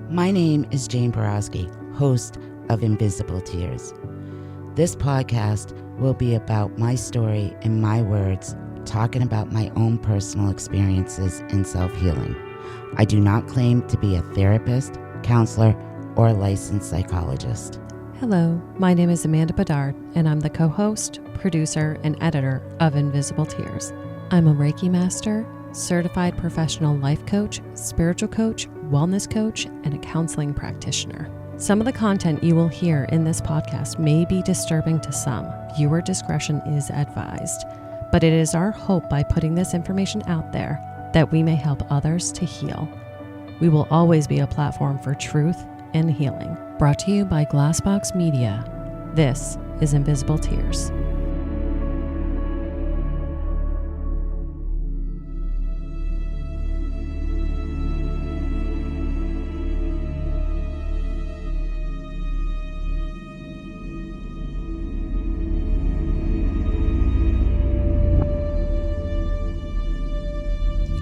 My name is Jane Borowski, host of Invisible Tears. This podcast will be about my story in my words, talking about my own personal experiences in self-healing. I do not claim to be a therapist, counselor, or a licensed psychologist. Hello, my name is Amanda Bedard, and I'm the co-host, producer, and editor of Invisible Tears. I'm a Reiki master, certified professional life coach, spiritual coach, wellness coach, and a counseling practitioner. Some of the content you will hear in this podcast may be disturbing to some. Viewer discretion is advised, but it is our hope by putting this information out there that we may help others to heal. We will always be a platform for truth and healing. Brought to you by Glassbox Media. This is Invisible Tears.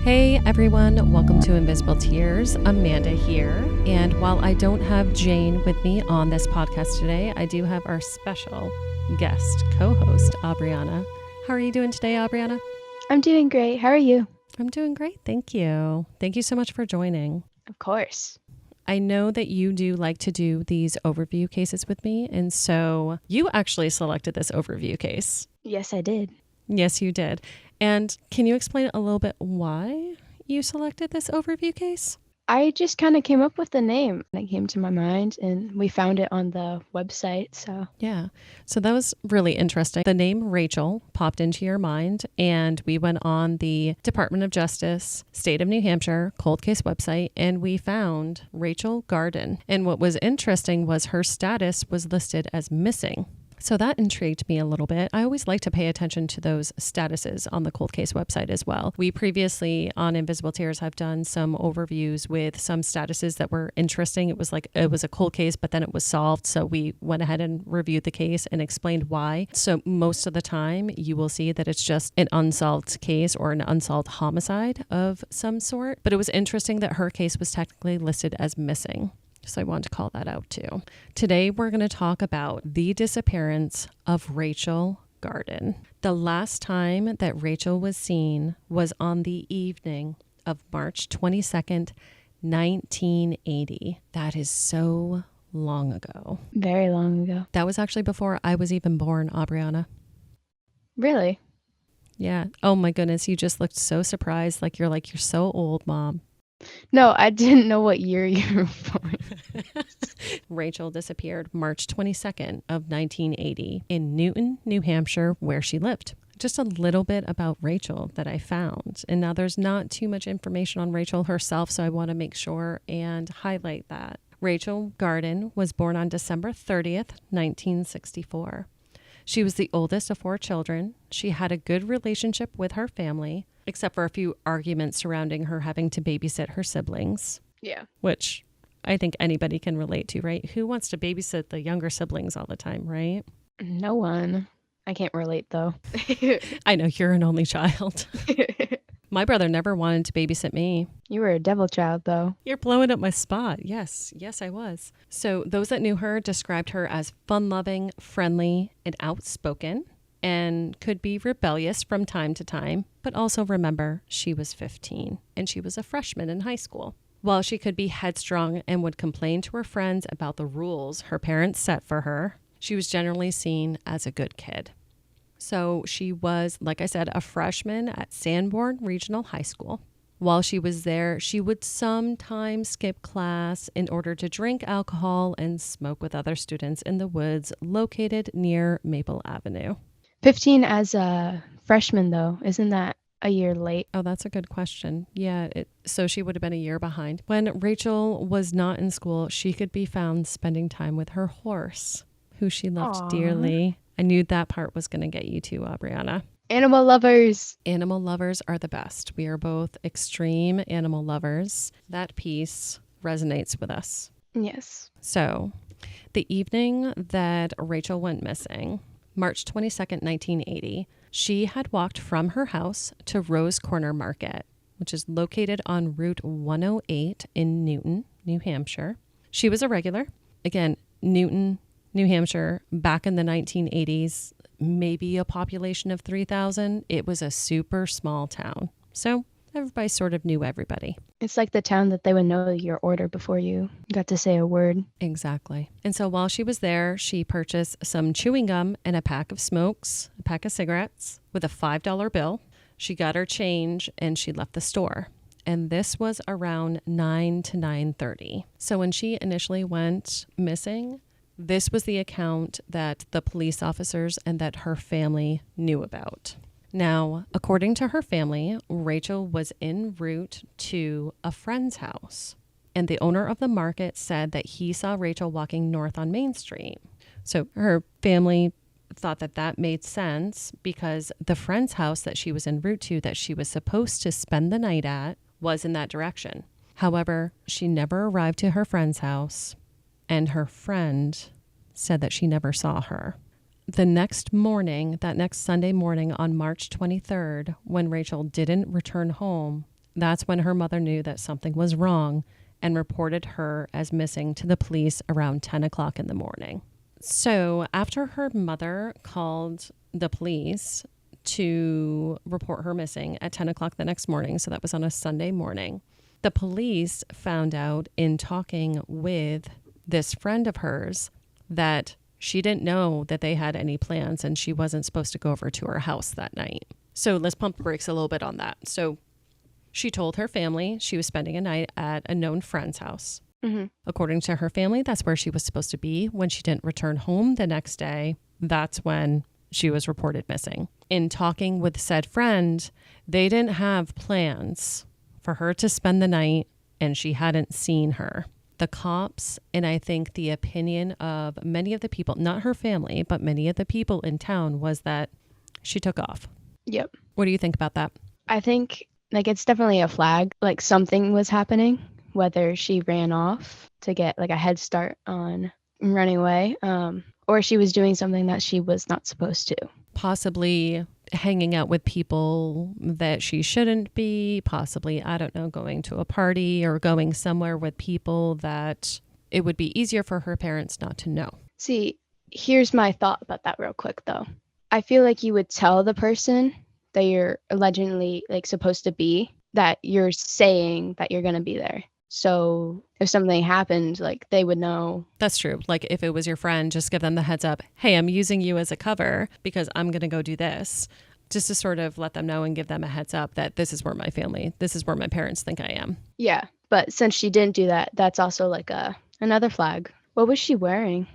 Hey everyone, welcome to Invisible Tears. Amanda here. And while I don't have Jane with me on this podcast today, I do have our special guest co-host, Aubriana. How are you doing today, Aubriana? I'm doing great. How are you? I'm doing great. Thank you. Thank you so much for joining. Of course. I know that you do like to do these overview cases with me. And so you actually selected this overview case. Yes, I did. Yes, you did. And can you explain a little bit why you selected this overview case? I just kind of came up with the name that came to my mind, and we found it on the website. Yeah. So that was really interesting. The name Rachael popped into your mind, and we went on the Department of Justice, State of New Hampshire cold case website, and we found Rachael Garden. And what was interesting was her status was listed as missing. So that intrigued me a little bit. I always like to pay attention to those statuses on the cold case website as well. We previously on Invisible Tears have done some overviews with some statuses that were interesting. It was a cold case, but then it was solved. So we went ahead and reviewed the case and explained why. So most of the time you will see that it's just an unsolved case or an unsolved homicide of some sort. But it was interesting that her case was technically listed as missing. So I wanted to call that out too. Today, we're going to talk about the disappearance of Rachael Garden. The last time that Rachael was seen was on the evening of March 22nd, 1980. That is so long ago. Very long ago. That was actually before I was even born, Aubriana. Really? Yeah. Oh my goodness. You just looked so surprised. You're so old, Mom. No, I didn't know what year you were born. Rachael disappeared March 22nd of 1980 in Newton, New Hampshire, where she lived. Just a little bit about Rachael that I found. And now there's not too much information on Rachael herself, so I want to make sure and highlight that. Rachael Garden was born on December 30th, 1964. She was the oldest of 4 children. She had a good relationship with her family, except for a few arguments surrounding her having to babysit her siblings. Yeah. Which I think anybody can relate to, right? Who wants to babysit the younger siblings all the time, right? No one. I can't relate, though. I know, you're an only child. My brother never wanted to babysit me. You were a devil child, though. You're blowing up my spot. Yes, I was. So those that knew her described her as fun-loving, friendly, and outspoken, and could be rebellious from time to time. But also remember, she was 15, and she was a freshman in high school. While she could be headstrong and would complain to her friends about the rules her parents set for her, she was generally seen as a good kid. So she was, like I said, a freshman at Sanborn Regional High School. While she was there, she would sometimes skip class in order to drink alcohol and smoke with other students in the woods located near Maple Avenue. 15 as a freshman, though. Isn't that a year late? Oh, that's a good question. Yeah, so she would have been a year behind. When Rachael was not in school, she could be found spending time with her horse, who she loved Aww. dearly. I knew that part was going to get you too, Aubriana. Animal lovers. Animal lovers are the best. We are both extreme animal lovers. That piece resonates with us. Yes. So, the evening that Rachael went missing, March 22nd, 1980, she had walked from her house to Rose Corner Market, which is located on Route 108 in Newton, New Hampshire. She was a regular. Again, Newton, New Hampshire, back in the 1980s, maybe a population of 3,000. It was a super small town. So everybody sort of knew everybody. It's like the town that they would know your order before you got to say a word. Exactly. And so while she was there, she purchased some chewing gum and a pack of smokes, a pack of cigarettes with a $5 bill. She got her change and she left the store. And this was around 9 to 9:30. So when she initially went missing, this was the account that the police officers and that her family knew about. Now, according to her family, Rachael was en route to a friend's house. And the owner of the market said that he saw Rachael walking north on Main Street. So her family thought that that made sense because the friend's house that she was en route to, that she was supposed to spend the night at, was in that direction. However, she never arrived to her friend's house, and her friend said that she never saw her. The next morning, that next Sunday morning on March 23rd, when Rachael didn't return home, that's when her mother knew that something was wrong and reported her as missing to the police around 10 o'clock in the morning. So after her mother called the police to report her missing at 10 o'clock the next morning, so that was on a Sunday morning, the police found out in talking with this friend of hers that she didn't know that they had any plans and she wasn't supposed to go over to her house that night. So let's pump the brakes a little bit on that. So she told her family she was spending a night at a known friend's house. Mm-hmm. According to her family, that's where she was supposed to be. When she didn't return home the next day, that's when she was reported missing. In talking with said friend, they didn't have plans for her to spend the night and she hadn't seen her. The cops, and I think the opinion of many of the people, not her family, but many of the people in town, was that she took off. Yep. What do you think about that? I think it's definitely a flag, like something was happening, whether she ran off to get like a head start on running away, or she was doing something that she was not supposed to. Possibly hanging out with people that she shouldn't be, possibly, I don't know, going to a party or going somewhere with people that it would be easier for her parents not to know. See, here's my thought about that real quick though. I feel like you would tell the person that you're allegedly supposed to be that you're saying that you're going to be there. So if something happened, they would know. That's true. Like if it was your friend, just give them the heads up. Hey, I'm using you as a cover because I'm going to go do this. Just to sort of let them know and give them a heads up that this is where my parents think I am. Yeah. But since she didn't do that, that's also another flag. What was she wearing?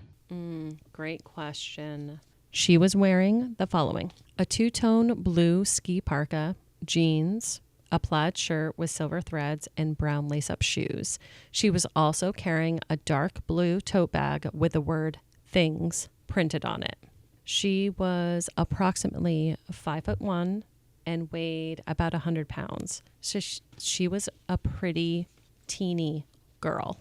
Great question. She was wearing the following: a two-tone blue ski parka, jeans, a plaid shirt with silver threads, and brown lace-up shoes. She was also carrying a dark blue tote bag with the word "things" printed on it. She was approximately 5'1" and weighed about 100 pounds. So she was a pretty teeny girl.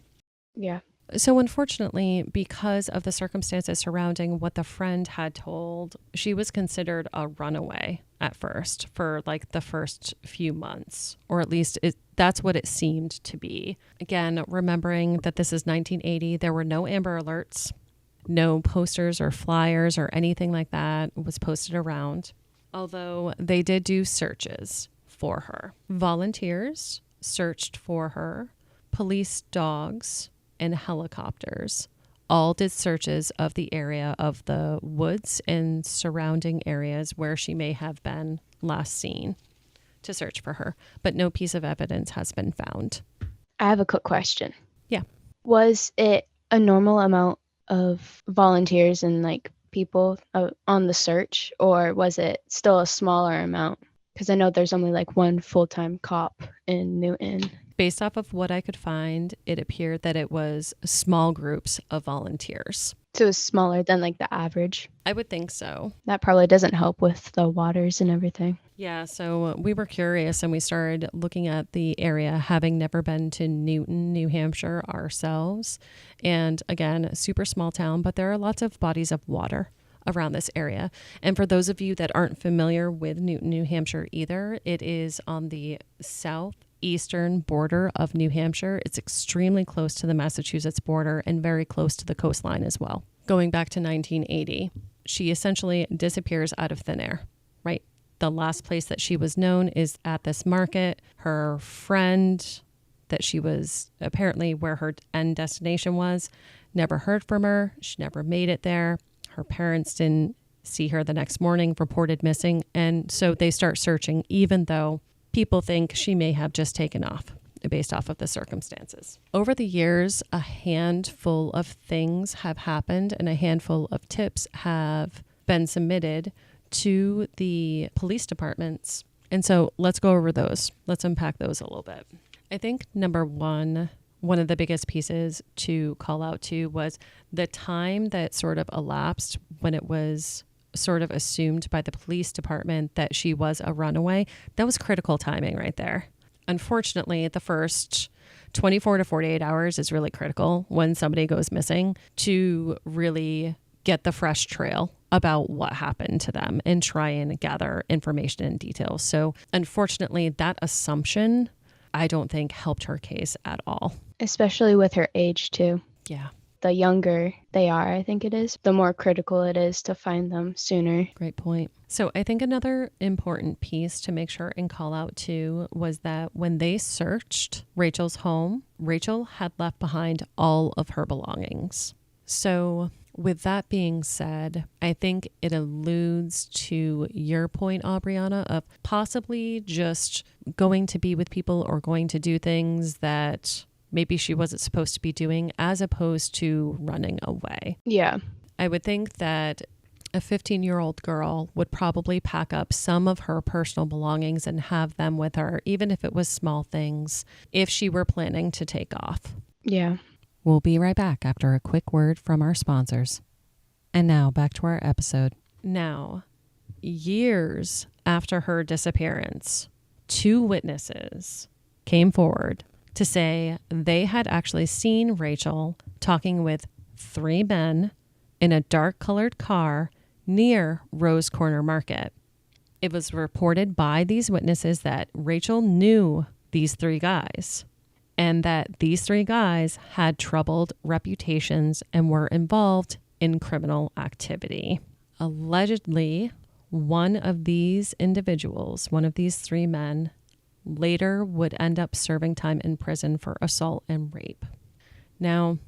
Yeah. So unfortunately, because of the circumstances surrounding what the friend had told, she was considered a runaway at first for the first few months, or at least that's what it seemed to be. Again, remembering that this is 1980, there were no Amber Alerts, no posters or flyers or anything like that was posted around, although they did do searches for her. Volunteers searched for her, police dogs and helicopters all did searches of the area of the woods and surrounding areas where she may have been last seen to search for her, but no piece of evidence has been found. I have a quick question. Yeah. Was it a normal amount of volunteers and people on the search, or was it still a smaller amount? Because I know there's only one full-time cop in Newton. Based off of what I could find, it appeared that it was small groups of volunteers. So it's smaller than the average. I would think so. That probably doesn't help with the waters and everything. Yeah, so we were curious and we started looking at the area, having never been to Newton, New Hampshire ourselves. And again, super small town, but there are lots of bodies of water around this area. And for those of you that aren't familiar with Newton, New Hampshire either, it is on the south eastern border of New Hampshire. It's extremely close to the Massachusetts border and very close to the coastline as well. Going back to 1980, she essentially disappears out of thin air, right? The last place that she was known is at this market. Her friend that she was apparently where her end destination was, never heard from her. She never made it there. Her parents didn't see her the next morning, reported missing. And so they start searching, even though people think she may have just taken off based off of the circumstances. Over the years, a handful of things have happened and a handful of tips have been submitted to the police departments. And so let's go over those. Let's unpack those a little bit. I think number one of the biggest pieces to call out to was the time that sort of elapsed when it was sort of assumed by the police department that she was a runaway. That was critical timing right there. Unfortunately, the first 24 to 48 hours is really critical when somebody goes missing to really get the fresh trail about what happened to them and try and gather information and details. So unfortunately, that assumption, I don't think helped her case at all. Especially with her age too. Yeah. The younger they are, I think it is, the more critical it is to find them sooner. Great point. So I think another important piece to make sure and call out to was that when they searched Rachel's home, Rachel had left behind all of her belongings. So with that being said, I think it alludes to your point, Aubriana, of possibly just going to be with people or going to do things that maybe she wasn't supposed to be doing, as opposed to running away. Yeah. I would think that a 15-year-old girl would probably pack up some of her personal belongings and have them with her, even if it was small things, if she were planning to take off. Yeah. We'll be right back after a quick word from our sponsors. And now back to our episode. Now, years after her disappearance, 2 witnesses came forward to say they had actually seen Rachel talking with 3 men in a dark-colored car near Rose Corner Market. It was reported by these witnesses that Rachel knew these 3 guys and that these 3 guys had troubled reputations and were involved in criminal activity. Allegedly, one of these individuals, one of these 3 men, later would end up serving time in prison for assault and rape. Now,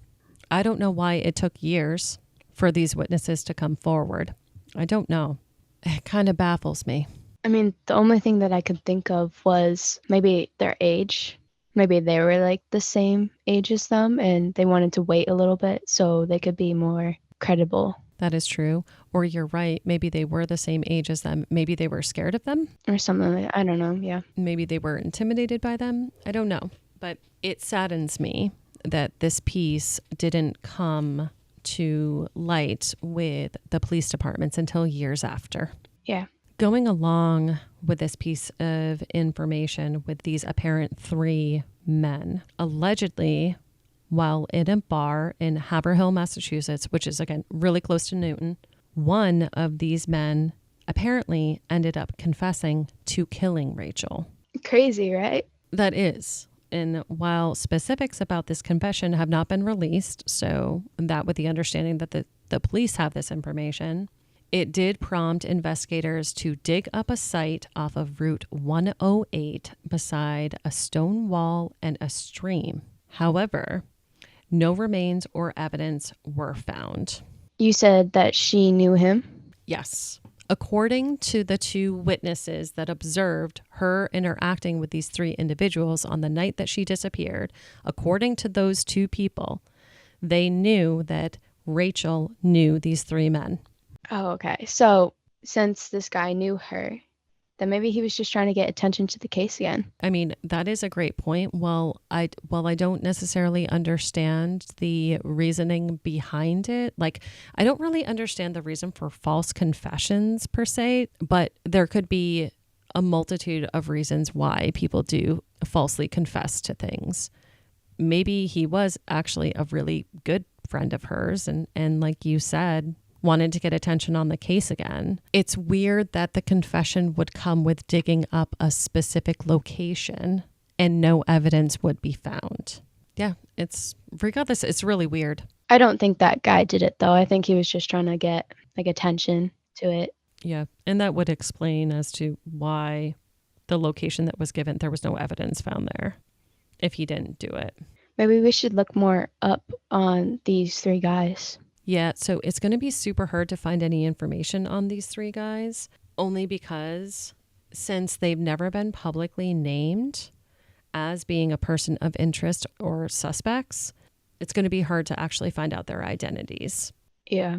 I don't know why it took years for these witnesses to come forward. I don't know. It kind of baffles me. I mean, the only thing that I could think of was maybe their age. Maybe they were like the same age as them and they wanted to wait a little bit so they could be more credible. That is true. Or you're right. Maybe they were the same age as them. Maybe they were scared of them. Or something like that. I don't know. Yeah. Maybe they were intimidated by them. I don't know. But it saddens me that this piece didn't come to light with the police departments until years after. Yeah. Going along with this piece of information with these apparent 3 men, allegedly, while in a bar in Haverhill, Massachusetts, which is, again, really close to Newton, one of these men apparently ended up confessing to killing Rachel. Crazy, right? That is. And while specifics about this confession have not been released, so that with the understanding that the police have this information, it did prompt investigators to dig up a site off of Route 108 beside a stone wall and a stream. However, no remains or evidence were found. You said that she knew him? Yes. According to the 2 witnesses that observed her interacting with these 3 individuals on the night that she disappeared, according to those 2 people, they knew that Rachel knew these 3 men. Oh, okay. So since this guy knew her, then maybe he was just trying to get attention to the case again. I mean, that is a great point. While I don't necessarily understand the reasoning behind it, like I don't really understand the reason for false confessions per se, but there could be a multitude of reasons why people do falsely confess to things. Maybe he was actually a really good friend of hers and like you said, wanted to get attention on the case again. It's weird that the confession would come with digging up a specific location and no evidence would be found. Yeah, regardless, it's really weird. I don't think that guy did it though. I think he was just trying to get like attention to it. Yeah, and that would explain as to why the location that was given, there was no evidence found there if he didn't do it. Maybe we should look more up on these 3 guys. Yeah, so it's going to be super hard to find any information on these 3 guys, only because since they've never been publicly named as being a person of interest or suspects, it's going to be hard to actually find out their identities. Yeah.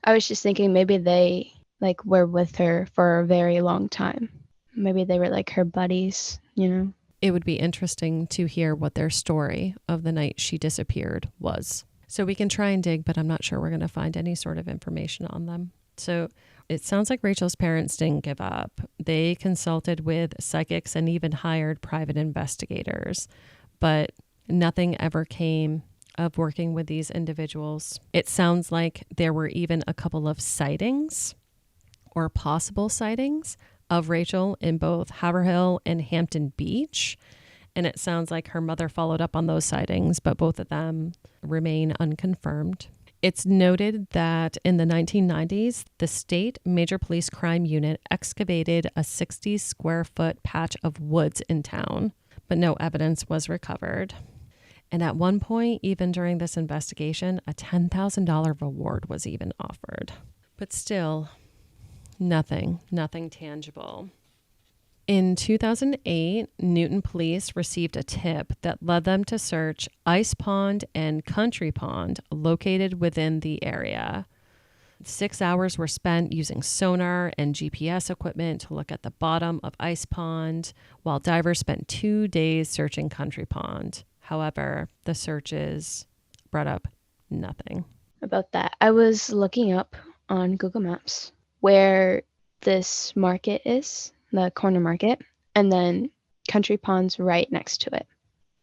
I was just thinking maybe they like were with her for a very long time. Maybe they were like her buddies, you know? It would be interesting to hear what their story of the night she disappeared was. So we can try and dig, but I'm not sure we're going to find any sort of information on them. So it sounds like Rachel's parents didn't give up. They consulted with psychics and even hired private investigators, but nothing ever came of working with these individuals. It sounds like there were even a couple of sightings or possible sightings of Rachel in both Haverhill and Hampton Beach. And it sounds like her mother followed up on those sightings, but both of them remain unconfirmed. It's noted that in the 1990s, the State Major Police Crime Unit excavated a 60 square foot patch of woods in town, but no evidence was recovered. And at one point, even during this investigation, a $10,000 reward was even offered. But still, nothing tangible. In 2008, Newton police received a tip that led them to search Ice Pond and Country Pond located within the area. 6 hours were spent using sonar and GPS equipment to look at the bottom of Ice Pond, while divers spent 2 days searching Country Pond. However, the searches brought up nothing. About that, I was looking up on Google Maps where this market is, the corner market, and then Country Pond's right next to it.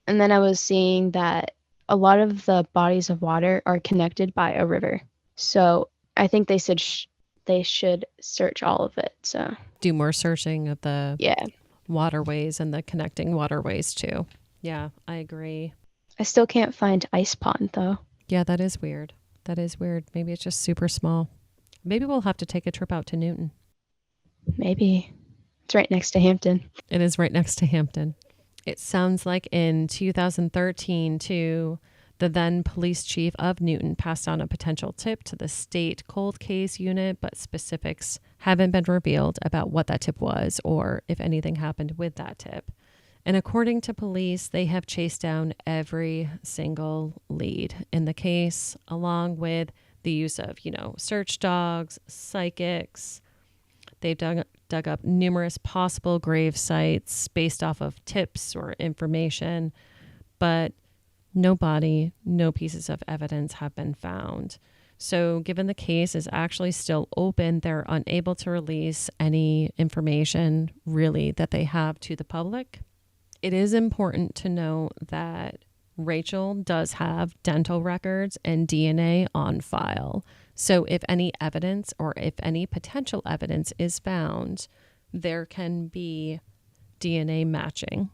And then I was seeing that a lot of the bodies of water are connected by a river. So I think they said they should search all of it. So do more searching of the yeah waterways and the connecting waterways too. Yeah, I agree. I still can't find Ice Pond though. Yeah, that is weird. Maybe it's just super small. Maybe we'll have to take a trip out to Newton. Maybe. It's right next to Hampton. It is right next to Hampton. It sounds like in 2013, too, the then police chief of Newton passed on a potential tip to the state cold case unit, but specifics haven't been revealed about what that tip was or if anything happened with that tip. And according to police, they have chased down every single lead in the case, along with the use of, search dogs, psychics. They've dug up numerous possible grave sites based off of tips or information, but no body, no pieces of evidence have been found. So given the case is actually still open, they're unable to release any information really that they have to the public. It is important to note that Rachael does have dental records and DNA on file. So if any evidence or if any potential evidence is found, there can be DNA matching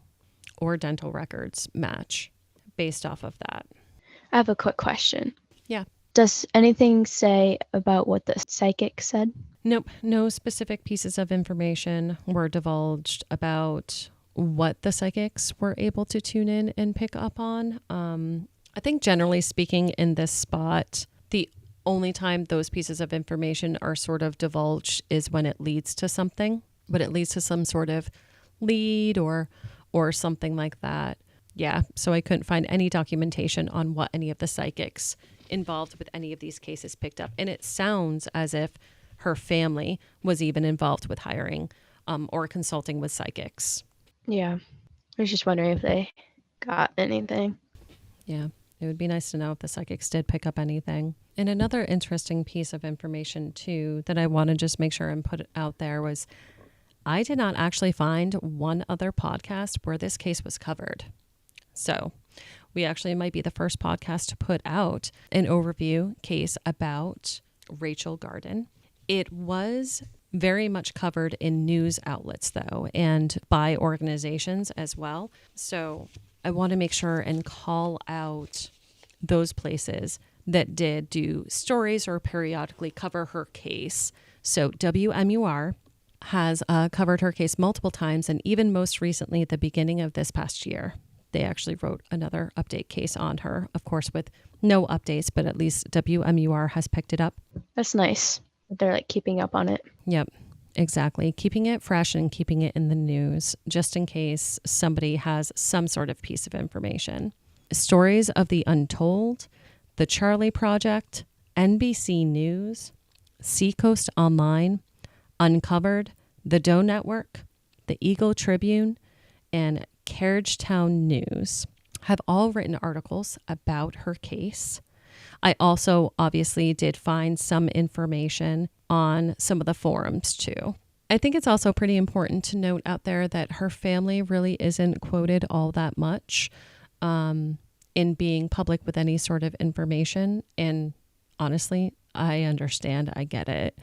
or dental records match based off of that. I have a quick question. Yeah. Does anything say about what the psychic said? Nope. No specific pieces of information were divulged about what the psychics were able to tune in and pick up on. I think generally speaking in this spot, the only time those pieces of information are sort of divulged is when it leads to something, but it leads to some sort of lead or something like that. Yeah, so I couldn't find any documentation on what any of the psychics involved with any of these cases picked up. And it sounds as if her family was even involved with hiring or consulting with psychics. Yeah, I was just wondering if they got anything. Yeah, it would be nice to know if the psychics did pick up anything. And another interesting piece of information, too, that I want to just make sure and put out there was I did not actually find one other podcast where this case was covered. So we actually might be the first podcast to put out an overview case about Rachael Garden. It was very much covered in news outlets, though, and by organizations as well. So I want to make sure and call out those places that did do stories or periodically cover her case. So WMUR has covered her case multiple times, and even most recently at the beginning of this past year, they actually wrote another update case on her, of course, with no updates, but at least WMUR has picked it up. That's nice. They're like keeping up on it. Yep, exactly. Keeping it fresh and keeping it in the news, just in case somebody has some sort of piece of information. Stories of the Untold, The Charlie Project, NBC News, Seacoast Online, Uncovered, The Doe Network, The Eagle Tribune, and Carriagetown News have all written articles about her case. I also obviously did find some information on some of the forums too. I think it's also pretty important to note out there that her family really isn't quoted all that much in being public with any sort of information. And honestly, I understand. I get it.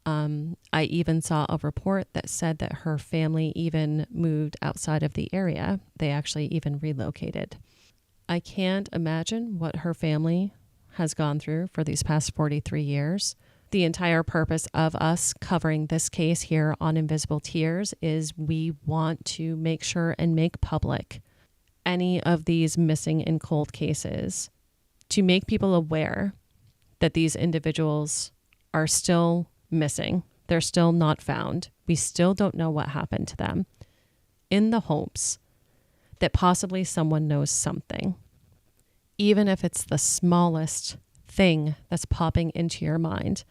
I even saw a report that said that her family even moved outside of the area. They actually even relocated. I can't imagine what her family has gone through for these past 43 years. The entire purpose of us covering this case here on Invisible Tears is we want to make sure and make public any of these missing and cold cases to make people aware that these individuals are still missing. They're still not found. We still don't know what happened to them, in the hopes that possibly someone knows something, even if it's the smallest thing that's popping into your mind.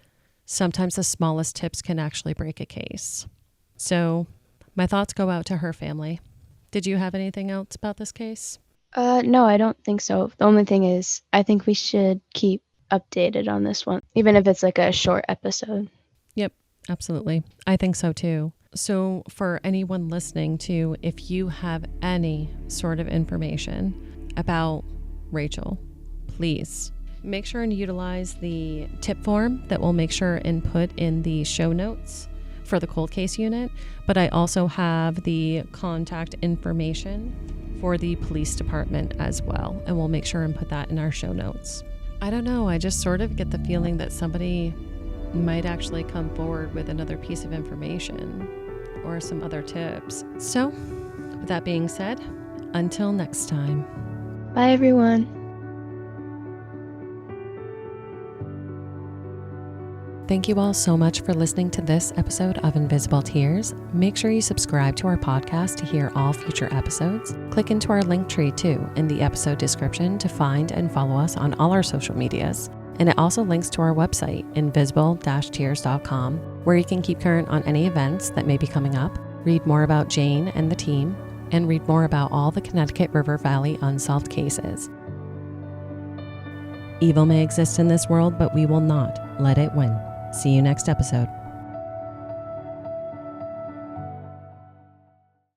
Sometimes the smallest tips can actually break a case. So my thoughts go out to her family. Did you have anything else about this case? No, I don't think so. The only thing is, I think we should keep updated on this one, even if it's like a short episode. Yep, absolutely. I think so too. So for anyone listening to, if you have any sort of information about Rachael, please make sure and utilize the tip form that we'll make sure and put in the show notes for the cold case unit. But I also have the contact information for the police department as well, and we'll make sure and put that in our show notes. I don't know, I just sort of get the feeling that somebody might actually come forward with another piece of information or some other tips. So, with that being said, until next time. Bye, everyone. Thank you all so much for listening to this episode of Invisible Tears. Make sure you subscribe to our podcast to hear all future episodes. Click into our link tree too in the episode description to find and follow us on all our social medias. And it also links to our website, invisible-tears.com, where you can keep current on any events that may be coming up, read more about Jane and the team, and read more about all the Connecticut River Valley unsolved cases. Evil may exist in this world, but we will not let it win. See you next episode.